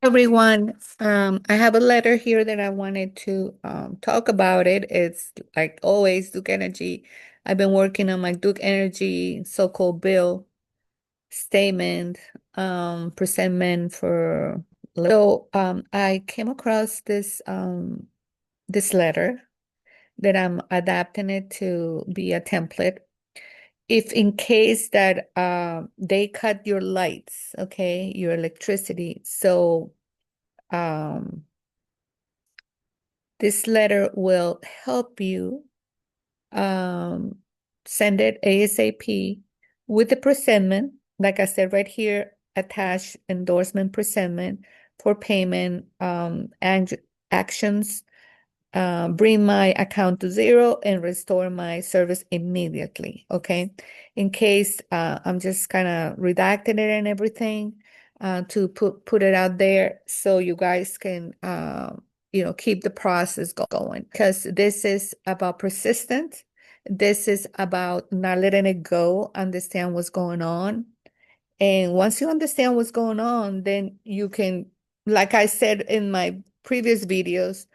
Everyone. I have a letter here that I wanted to talk about it. It's like always Duke Energy. I've been working on my Duke Energy so-called bill statement, presentment for. I came across this letter that I'm adapting it to be a template. If in case that they cut your lights, okay, your electricity, so um this letter will help you um, send it ASAP with the presentment. Like I said, right here, attach endorsement presentment for payment and actions. Bring my account to zero and restore my service immediately. Okay. In case I'm just kind of redacting it and everything to put it out there so you guys can keep the process going, because this is about persistence. This is about not letting it go, understand what's going on. And once you understand what's going on, then you can, like I said in my previous videos,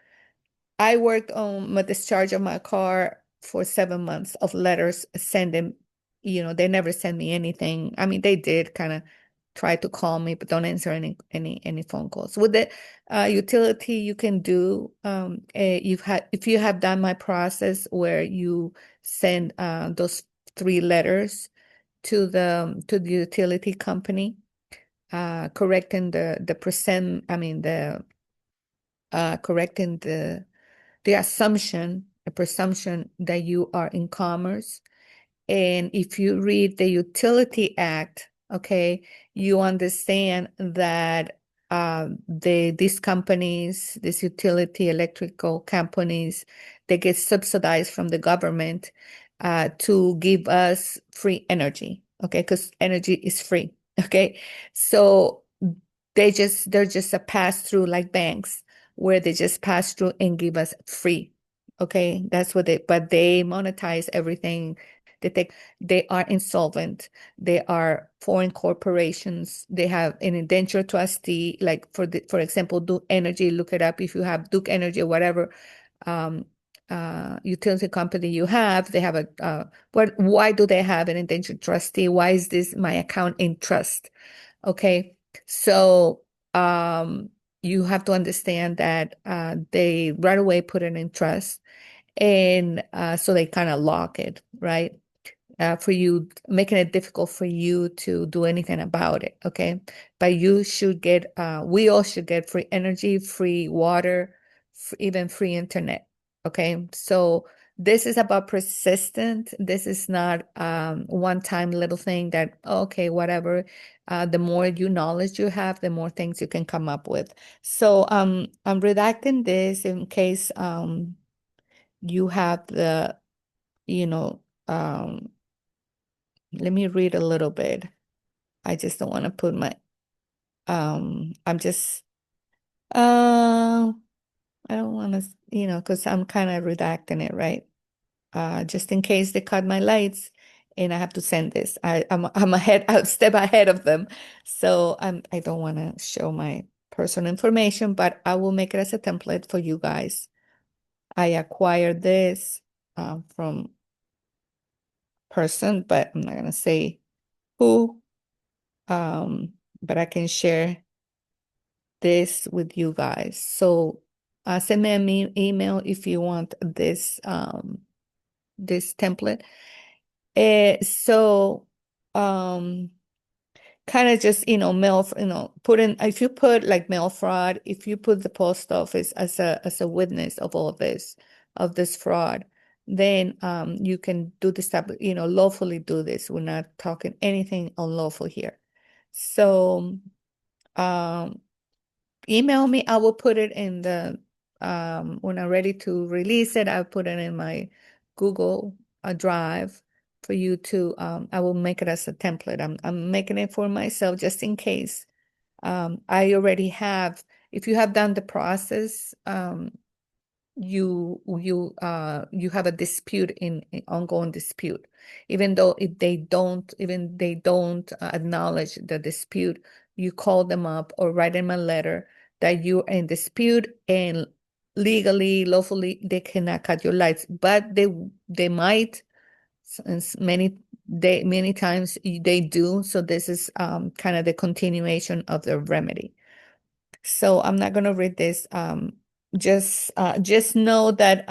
I worked on my discharge of my car for 7 months of letters sending, they never sent me anything. I mean, they did kind of try to call me, but don't answer any phone calls. With the utility, you can do if you have done my process where you send those 3 letters to the utility company, correcting the percent, I mean correcting the assumption, the presumption that you are in commerce. And if you read the Utility Act, okay, you understand that these companies, these utility electrical companies, they get subsidized from the government to give us free energy, okay, because energy is free, okay. So they're just a pass through like banks where they just pass through and give us free. Okay, that's what but they monetize everything. They are insolvent. They are foreign corporations. They have an indenture trustee, like for example, Duke Energy, look it up if you have Duke Energy or whatever um, utility company you have, they have why do they have an indentured trustee? Why is this my account in trust? Okay. So um, you have to understand that they right away put it in trust. And so they kind of lock it, right? For you, making it difficult for you to do anything about it. Okay. But we all should get free energy, free water, even free internet. Okay. So this is about persistent. This is not one-time little thing that, okay, whatever. The more knowledge you have, the more things you can come up with. So I'm redacting this in case you have you know, um, let me read a little bit. I just don't want to put my I'm just uh I don't want to, because I'm kind of redacting it, right? Just in case they cut my lights and I have to send this. I'm ahead, I'll step ahead of them. So I don't want to show my personal information, but I will make it as a template for you guys. I acquired this from person, but I'm not gonna say who. But I can share this with you guys. So send me an email if you want this template. So um kind of just mail, put in, if you put like mail fraud, if you put the post office as a witness of all of this fraud, then you can do this type of, lawfully do this. We're not talking anything unlawful here. So um email me. I will put it in the when I'm ready to release it, I'll put it in my Google Drive for you to I will make it as a template. I'm making it for myself just in case. I already have, if you have done the process, you have a dispute in ongoing dispute. Even though if they don't acknowledge the dispute, you call them up or write them a letter that you are in dispute, and legally, lawfully, they cannot cut your lights, but they might, and many times they do. So this is kind of the continuation of the remedy. So I'm not going to read this. Just know that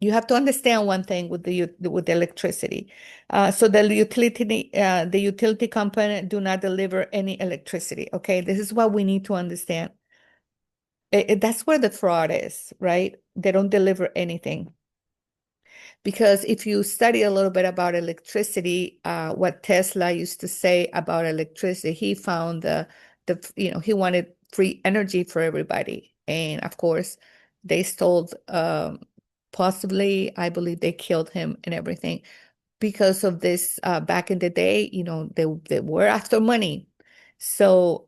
you have to understand one thing with the electricity. So the utility company do not deliver any electricity. Okay, this is what we need to understand. That's where the fraud is, right? They don't deliver anything. Because if you study a little bit about electricity, what Tesla used to say about electricity, he found he wanted free energy for everybody. And of course, they stole, possibly, I believe they killed him and everything because of this. Back in the day, they were after money. So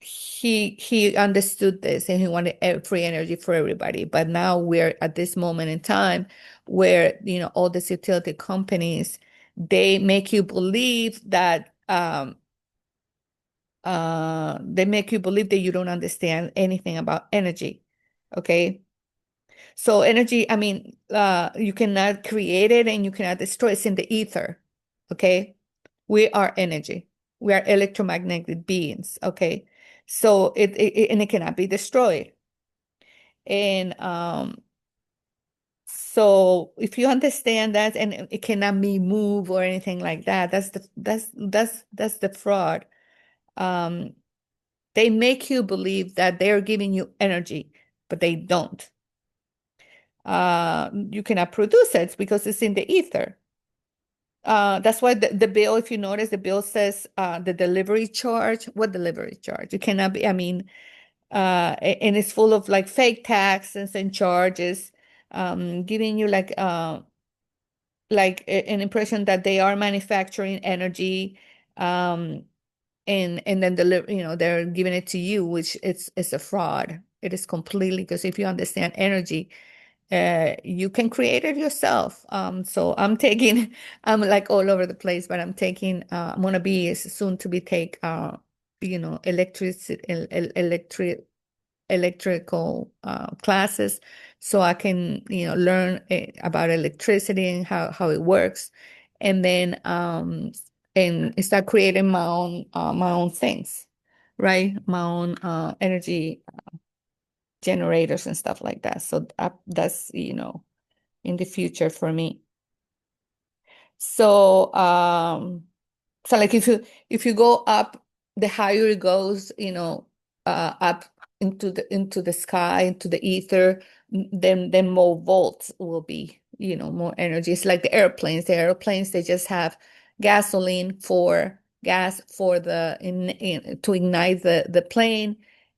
he understood this, and he wanted free energy for everybody. But now we're at this moment in time where all these utility companies, they make you believe that you don't understand anything about energy. Okay, so energy, I mean, you cannot create it and you cannot destroy it. It's in the ether. Okay, we are energy. We are electromagnetic beings. Okay, so it cannot be destroyed. And so if you understand that, and it cannot be moved or anything like that, that's the fraud. Um, they make you believe that they're giving you energy, but they don't. You cannot produce it because it's in the ether. That's why the bill, if you notice, the bill says the delivery charge. What delivery charge? You cannot be, I mean, and it's full of like fake taxes and charges, giving you like an impression that they are manufacturing energy, and then they're giving it to you, which it's a fraud. It is completely, because if you understand energy, you can create it yourself. So I'm like all over the place, but I'm gonna be soon to be take, electrical classes, so I can, learn about electricity and how it works, and then and start creating my own things, right? My own energy generators and stuff like that. So that's in the future for me. So so like if you go up, the higher it goes, up into the sky, into the ether, then more volts will be, more energy. It's like the airplanes. The airplanes, they just have gasoline for gas for to ignite the plane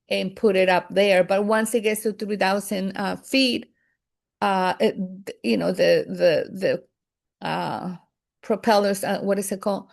and put it up there. But once it gets to 3,000 feet, the propellers, what is it called?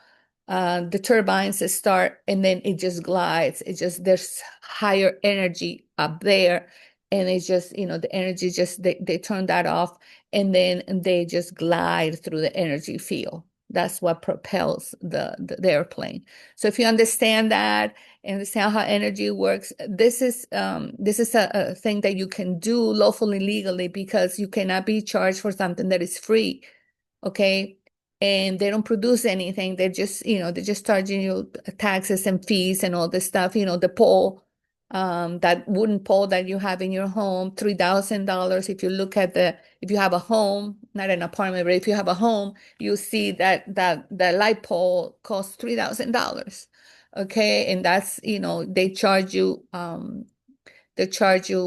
The turbines start, and then it just glides. There's higher energy up there, and it's just, the energy just, they turn that off, and then they just glide through the energy field. That's what propels the airplane. So if you understand that and understand how energy works, this is a thing that you can do lawfully, legally, because you cannot be charged for something that is free. Okay, and they don't produce anything. They're just charging you taxes and fees and all this stuff. The pole, that wooden pole that you have in your home, $3,000. If you have a home, not an apartment, but if you have a home, you see that the light pole costs $3,000. Okay, and that's, they charge you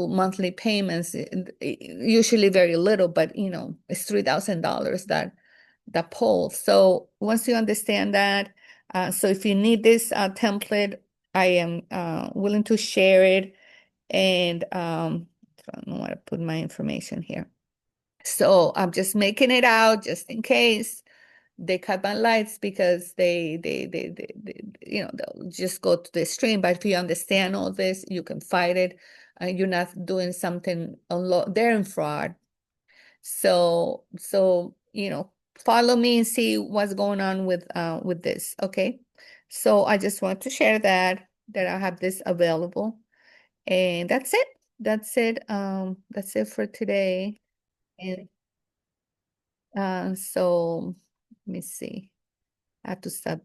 monthly payments, usually very little, but it's $3,000 that pole. So once you understand that, so if you need this template, I am willing to share it. And I don't know how to put my information here. So I'm just making it out just in case they cut my lights, because they'll just go to the extreme. But if you understand all this, you can fight it. You're not doing something they're in fraud. So follow me and see what's going on with this. Okay. So I just want to share that. that I have this available. And that's it. That's it for today. And so let me see. I have to stop